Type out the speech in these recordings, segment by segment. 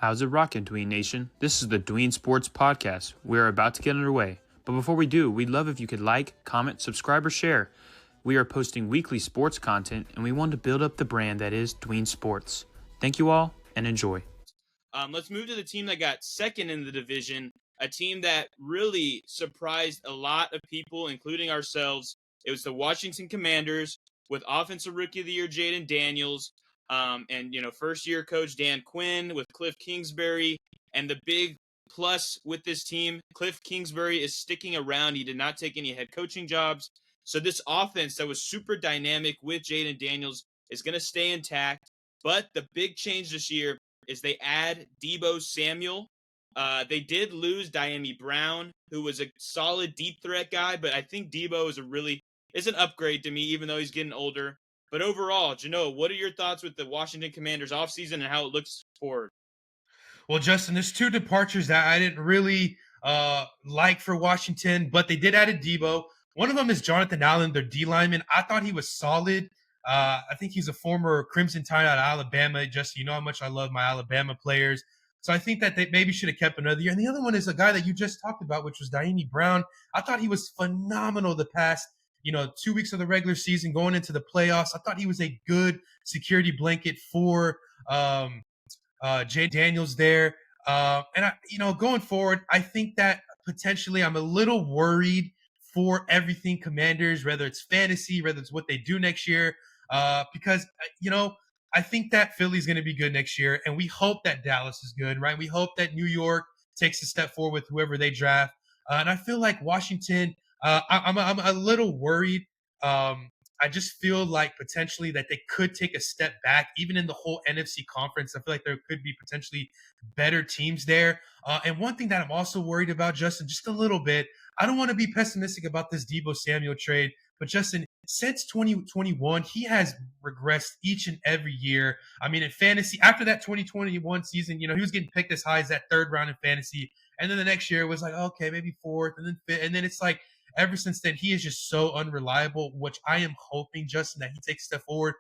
How's it rockin', Dween Nation? This is the Dween Sports Podcast. We're about to get underway. But before we do, we'd love if you could like, comment, subscribe, or share. We are posting weekly sports content, and we want to build up the brand that is Dween Sports. Thank you all, and enjoy. Let's move to the team that got second in the division, a team that really surprised a lot of people, including ourselves. It was the Washington Commanders with Offensive Rookie of the Year Jaden Daniels, and first-year coach Dan Quinn with Cliff Kingsbury. And the big plus with this team, Cliff Kingsbury is sticking around. He did not take any head coaching jobs. So this offense that was super dynamic with Jaden Daniels is going to stay intact. But the big change this year is they add Deebo Samuel. They did lose Diami Brown, who was a solid deep threat guy, but I think Deebo is an upgrade to me, even though he's getting older. But overall, Jano, what are your thoughts with the Washington Commanders offseason and how it looks forward? Well, Justin, there's two departures that I didn't really like for Washington, but they did add a Deebo. One of them is Jonathan Allen, their D lineman. I thought he was solid. I think he's a former Crimson Tide out of Alabama. Justin, you know how much I love my Alabama players. So I think that they maybe should have kept another year. And the other one is a guy that you just talked about, which was Diami Brown. I thought he was phenomenal the past 2 weeks of the regular season going into the playoffs. I thought he was a good security blanket for Jay Daniels there. Going forward, I think that potentially I'm a little worried for everything Commanders, whether it's fantasy, whether it's what they do next year, because I think that Philly's going to be good next year, and we hope that Dallas is good, right? We hope that New York takes a step forward with whoever they draft, and I feel like Washington. I'm a little worried. I just feel like potentially that they could take a step back, even in the whole NFC conference. I feel like there could be potentially better teams there. And one thing that I'm also worried about, Justin, just a little bit, I don't want to be pessimistic about this Deebo Samuel trade, but Justin, since 2021, he has regressed each and every year. I mean, in fantasy, after that 2021 season, he was getting picked as high as that third round in fantasy. And then the next year it was like, okay, maybe fourth, and then fifth. And then it's like, ever since then, he is just so unreliable, which I am hoping, Justin, that he takes a step forward.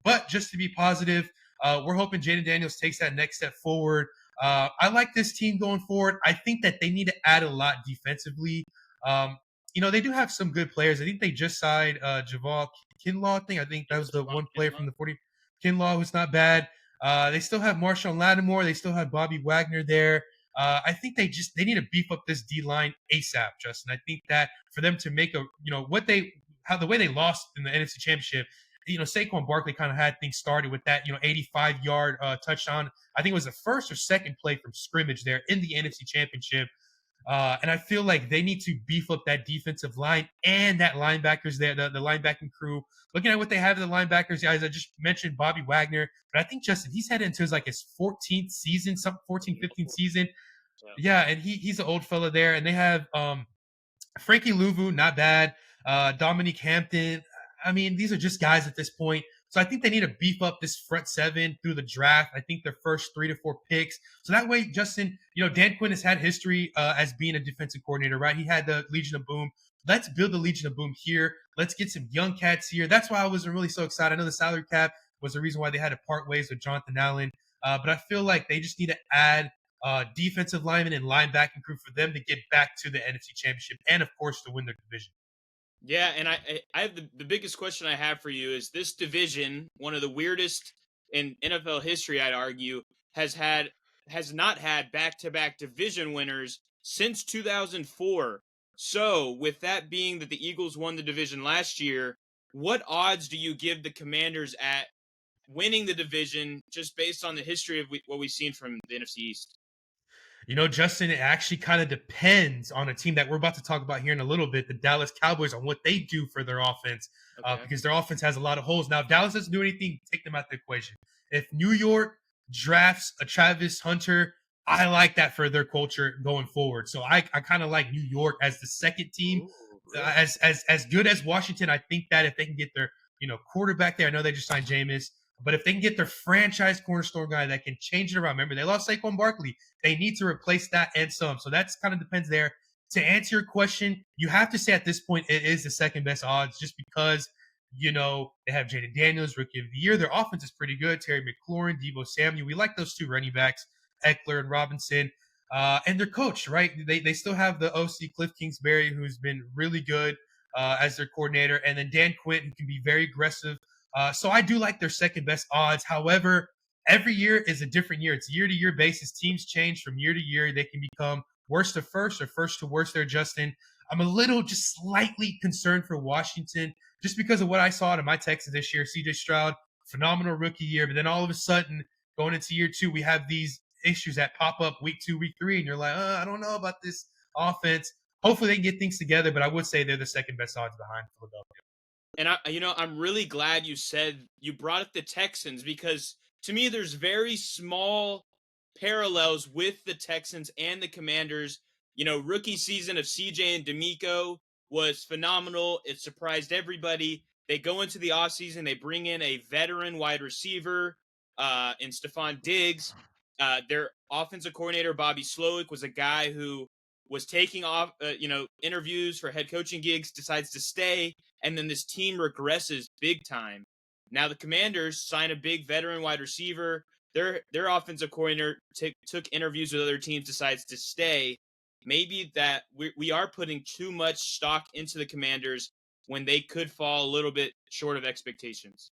But just to be positive, we're hoping Jaden Daniels takes that next step forward. I like this team going forward. I think that they need to add a lot defensively. They do have some good players. I think they just signed Javal Kinlaw. I think that was the one player from the 40. Kinlaw, who's not bad. They still have Marshawn Lattimore. They still have Bobby Wagner there. I think they need to beef up this D line ASAP, Justin. I think that for them to make the way they lost in the NFC Championship, Saquon Barkley kind of had things started with that 85-yard touchdown. I think it was the first or second play from scrimmage there in the NFC Championship. And I feel like they need to beef up that defensive line and that linebackers there, the linebacking crew. Looking at what they have in the linebackers, guys, I just mentioned Bobby Wagner, but I think, Justin, he's headed into his 14th season, 15th season. Yeah, and he's an old fella there. And they have Frankie Louvu, not bad. Dominique Hampton. I mean, these are just guys at this point. So I think they need to beef up this front seven through the draft. I think their first 3 to 4 picks. So that way, Justin, Dan Quinn has had history as being a defensive coordinator, right? He had the Legion of Boom. Let's build the Legion of Boom here. Let's get some young cats here. That's why I wasn't really so excited. I know the salary cap was the reason why they had to part ways with Jonathan Allen. But I feel like they just need to add defensive linemen and linebacking crew for them to get back to the NFC Championship and, of course, to win their division. Yeah, and I have the biggest question I have for you is this division, one of the weirdest in NFL history, I'd argue, has not had back-to-back division winners since 2004. So, with that being that the Eagles won the division last year, what odds do you give the Commanders at winning the division just based on the history of what we've seen from the NFC East? Justin, it actually kind of depends on a team that we're about to talk about here in a little bit, the Dallas Cowboys, on what they do for their offense, because their offense has a lot of holes. Now, if Dallas doesn't do anything, take them out the equation. If New York drafts a Travis Hunter, I like that for their culture going forward. So I kind of like New York as the second team. As good as Washington, I think that if they can get their quarterback there, I know they just signed Jameis. But if they can get their franchise cornerstone guy that can change it around, remember, they lost Saquon Barkley. They need to replace that and some. So that's kind of depends there. To answer your question, you have to say at this point it is the second best odds just because, they have Jaden Daniels, Rookie of the Year. Their offense is pretty good. Terry McLaurin, Deebo Samuel. We like those two running backs. Eckler and Robinson, and their coach, right? They still have the OC Cliff Kingsbury, who's been really good as their coordinator, and then Dan Quinn, who can be very aggressive. So I do like their second best odds. However, every year is a different year. It's year to year basis. Teams change from year to year. They can become worst to first or first to worst there, Justin. I'm a little just slightly concerned for Washington just because of what I saw in my Texans this year. CJ Stroud, phenomenal rookie year, but then all of a sudden, going into year two, we have these issues that pop up week 2, week 3, and you're like, I don't know about this offense. Hopefully they can get things together, but I would say they're the second best odds behind Philadelphia. And I'm really glad you brought up the Texans, because to me there's very small parallels with the Texans and the Commanders. Rookie season of CJ and D'Amico was phenomenal. It surprised everybody. They go into the offseason, they bring in a veteran wide receiver in Stephon Diggs. Their offensive coordinator, Bobby Slowick, was a guy who was taking off, interviews for head coaching gigs, decides to stay, and then this team regresses big time. Now the Commanders sign a big veteran wide receiver. Their offensive coordinator took interviews with other teams, decides to stay. Maybe that we are putting too much stock into the Commanders when they could fall a little bit short of expectations.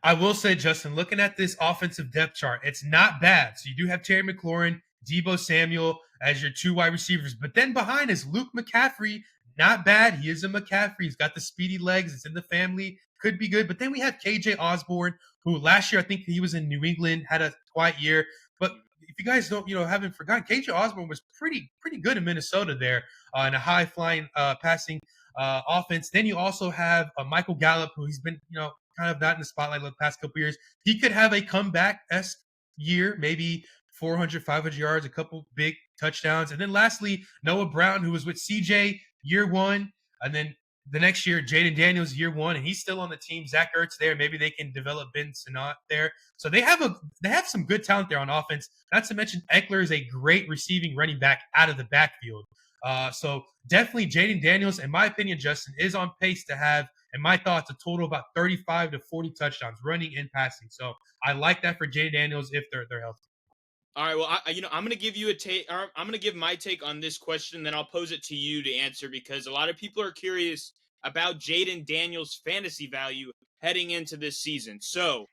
I will say, Justin, looking at this offensive depth chart, it's not bad. So you do have Terry McLaurin, Deebo Samuel as your 2 wide receivers. But then behind is Luke McCaffrey. Not bad. He is a McCaffrey. He's got the speedy legs. It's in the family. Could be good. But then we have KJ Osborne, who last year I think he was in New England, had a quiet year. But if you guys haven't forgotten, KJ Osborne was pretty good in Minnesota there in a high flying passing offense. Then you also have Michael Gallup, who he's been kind of not in the spotlight the past couple years. He could have a comeback-esque year, maybe 400, 500 yards, a couple big touchdowns. And then lastly, Noah Brown, who was with CJ year 1, and then the next year, Jaden Daniels year 1, and he's still on the team. Zach Ertz there. Maybe they can develop Ben Sinnott there. So they have some good talent there on offense. Not to mention Eckler is a great receiving running back out of the backfield. So definitely Jaden Daniels, in my opinion, Justin, is on pace to have, in my thoughts, a total of about 35 to 40 touchdowns running and passing. So I like that for Jaden Daniels if they're healthy. All right, well, I'm going to give you a take. I'm going to give my take on this question, then I'll pose it to you to answer, because a lot of people are curious about Jaden Daniels' fantasy value heading into this season. So,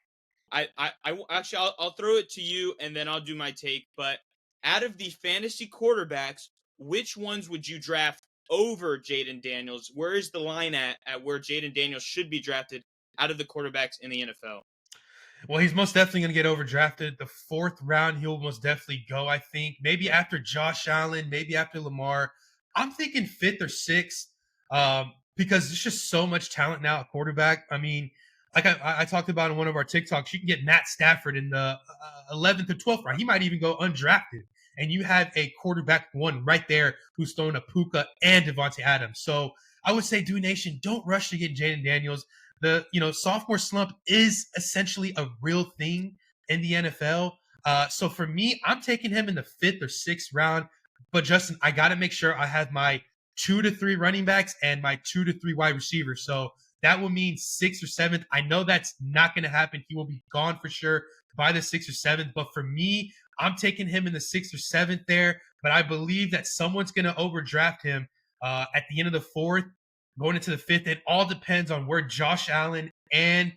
I'll throw it to you, and then I'll do my take. But out of the fantasy quarterbacks, which ones would you draft over Jaden Daniels? Where is the line at where Jaden Daniels should be drafted out of the quarterbacks in the NFL? Well, he's most definitely going to get overdrafted. The 4th round, he'll most definitely go, I think. Maybe after Josh Allen, maybe after Lamar. I'm thinking 5th or 6th because there's just so much talent now at quarterback. I mean, like I talked about in one of our TikToks, you can get Matt Stafford in the 11th or 12th round. He might even go undrafted. And you have a quarterback 1 right there who's throwing a Puka and Devontae Adams. So I would say, Dween Nation, don't rush to get Jaden Daniels. The sophomore slump is essentially a real thing in the NFL. So for me, I'm taking him in the 5th or 6th round. But Justin, I got to make sure I have my 2 to 3 running backs and my 2 to 3 wide receivers. So that will mean 6th or 7th. I know that's not going to happen. He will be gone for sure by the 6th or 7th. But for me, I'm taking him in the 6th or 7th there. But I believe that someone's going to overdraft him at the end of the 4th. Going into the 5th, it all depends on where Josh Allen and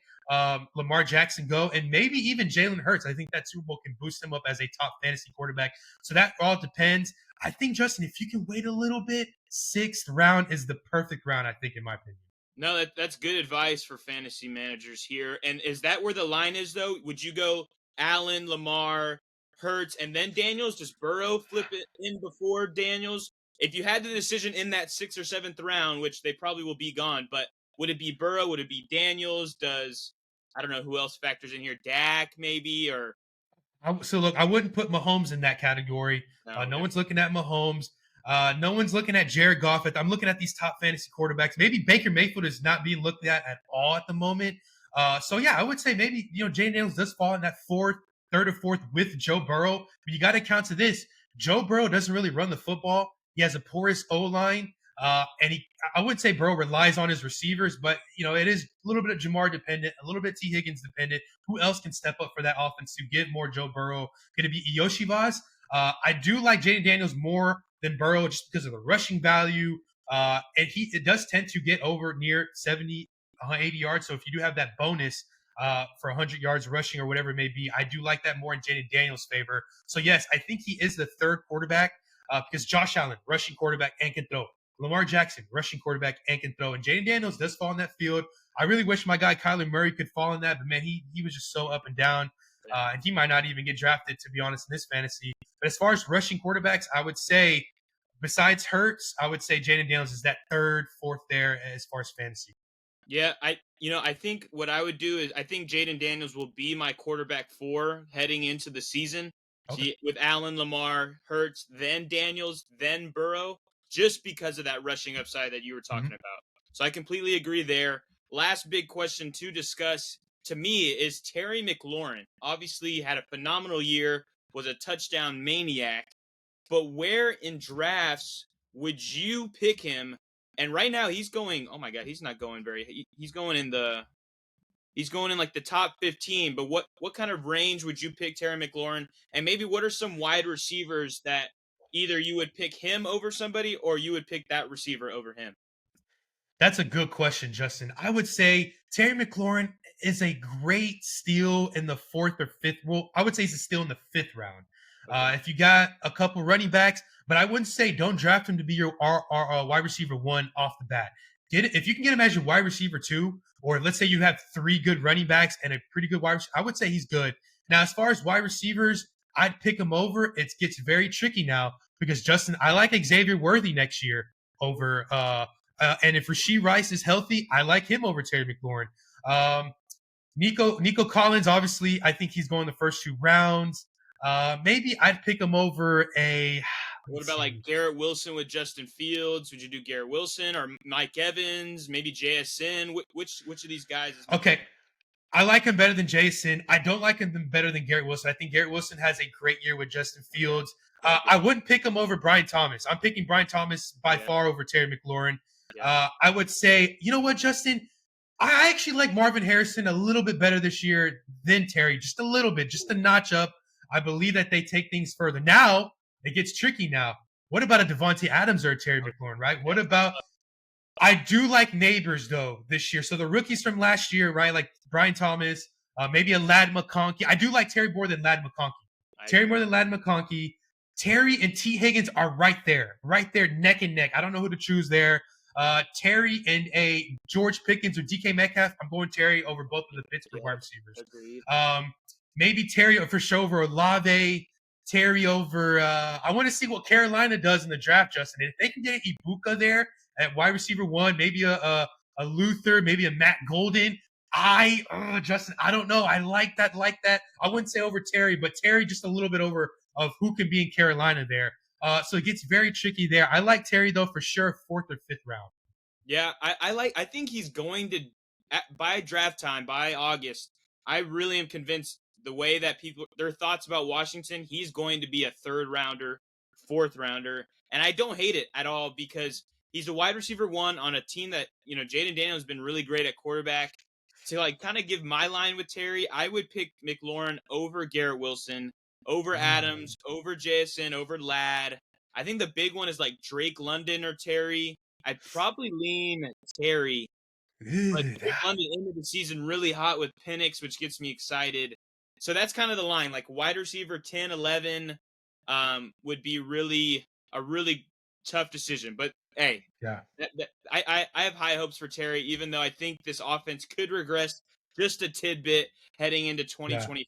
Lamar Jackson go, and maybe even Jalen Hurts. I think that Super Bowl can boost him up as a top fantasy quarterback. So that all depends. I think, Justin, if you can wait a little bit, 6th round is the perfect round, I think, in my opinion. No, that's good advice for fantasy managers here. And is that where the line is, though? Would you go Allen, Lamar, Hurts, and then Daniels? Does Burrow flip it in before Daniels? If you had the decision in that 6th or 7th round, which they probably will be gone, but would it be Burrow? Would it be Daniels? I don't know who else factors in here, Dak maybe, or? So look, I wouldn't put Mahomes in that category. No one's looking at Mahomes. No one's looking at Jared Goff. I'm looking at these top fantasy quarterbacks. Maybe Baker Mayfield is not being looked at all at the moment. So yeah, I would say maybe Jaden Daniels does fall in that 3rd or 4th with Joe Burrow. But you got to count to this: Joe Burrow doesn't really run the football. He has a porous O-line, and I wouldn't say Burrow relies on his receivers, but it is a little bit of Jamar dependent, a little bit T. Higgins dependent. Who else can step up for that offense to give more Joe Burrow? Could it be Yoshi Vaz? I do like Jaden Daniels more than Burrow just because of the rushing value. And it does tend to get over near 70, 80 yards. So if you do have that bonus for 100 yards rushing or whatever it may be, I do like that more in Jaden Daniels' favor. So yes, I think he is the third quarterback because Josh Allen, rushing quarterback and can throw. Lamar Jackson, rushing quarterback and can throw. And Jaden Daniels does fall in that field. I really wish my guy Kyler Murray could fall in that, but man, he was just so up and down. And he might not even get drafted, to be honest, in this fantasy. But as far as rushing quarterbacks, I would say, besides Hurts, I would say Jaden Daniels is that third, fourth there as far as fantasy. Yeah, I think what I would do is I think Jaden Daniels will be my quarterback 4 heading into the season. Okay. With Allen, Lamar, Hurts, then Daniels, then Burrow, just because of that rushing upside that you were talking about. So I completely agree there. Last big question to discuss to me is Terry McLaurin. Obviously had a phenomenal year, was a touchdown maniac, but where in drafts would you pick him? And right now he's going, oh my God, he's not going he's going in like the top 15, but what kind of range would you pick Terry McLaurin? And maybe what are some wide receivers that either you would pick him over somebody or you would pick that receiver over him? That's a good question, Justin. I would say Terry McLaurin is a great steal in the fourth or fifth. Well, I would say he's a steal in the fifth round. Okay. If you got a couple running backs, but I wouldn't say don't draft him to be your wide receiver 1 off the bat. Get it if you can get him as your wide receiver 2, or let's say you have 3 good running backs and a pretty good wide receiver. I would say he's good. Now, as far as wide receivers, I'd pick him over. It gets very tricky now because Justin, I like Xavier Worthy next year over and if Rashee Rice is healthy, I like him over Terry McLaurin. Nico Collins, obviously, I think he's going the first 2 rounds. Maybe I'd pick him over a. What about like Garrett Wilson with Justin Fields? Would you do Garrett Wilson or Mike Evans? Maybe JSN? Which of these guys is okay? I like him better than Jason. I don't like him better than Garrett Wilson. I think Garrett Wilson has a great year with Justin Fields. I wouldn't pick him over Brian Thomas. I'm picking Brian Thomas by far over Terry McLaurin. I would say, you know what, Justin? I actually like Marvin Harrison a little bit better this year than Terry, just a little bit, just a notch up. I believe that they take things further. Now, it gets tricky now. What about a Devontae Adams or a Terry McLaurin, right? What about – I do like neighbors, though, this year. So the rookies from last year, right, like Brian Thomas, maybe a Ladd McConkey. I do like Terry more than Ladd McConkey. Terry more than Ladd McConkey. Terry and T. Higgins are right there, neck and neck. I don't know who to choose there. Terry and a George Pickens or DK Metcalf. I'm going Terry over both of the Pittsburgh wide receivers. Agreed. Maybe Terry for sure over Olave. Terry over. I want to see what Carolina does in the draft, Justin. And if they can get Ibuka there at wide receiver 1, maybe a Luther, maybe a Matt Golden. Justin, I don't know. I like that. I wouldn't say over Terry, but Terry just a little bit over of who can be in Carolina there. So it gets very tricky there. I like Terry, though, for sure, 4th or 5th round. Yeah, I think he's going to, by draft time, by August, I really am convinced the way that their thoughts about Washington, he's going to be a 3rd rounder, 4th rounder. And I don't hate it at all because he's a wide receiver 1 on a team that, Jaden Daniels has been really great at quarterback. To like kind of give my line with Terry, I would pick McLaurin over Garrett Wilson, over Adams, over JSN, over Ladd. I think the big one is like Drake London or Terry. I'd probably lean Terry. But Drake London ended the season really hot with Penix, which gets me excited. So that's kind of the line. Like wide receiver 10, 11 would be a really tough decision. But hey, I have high hopes for Terry, even though I think this offense could regress just a tidbit heading into 2025.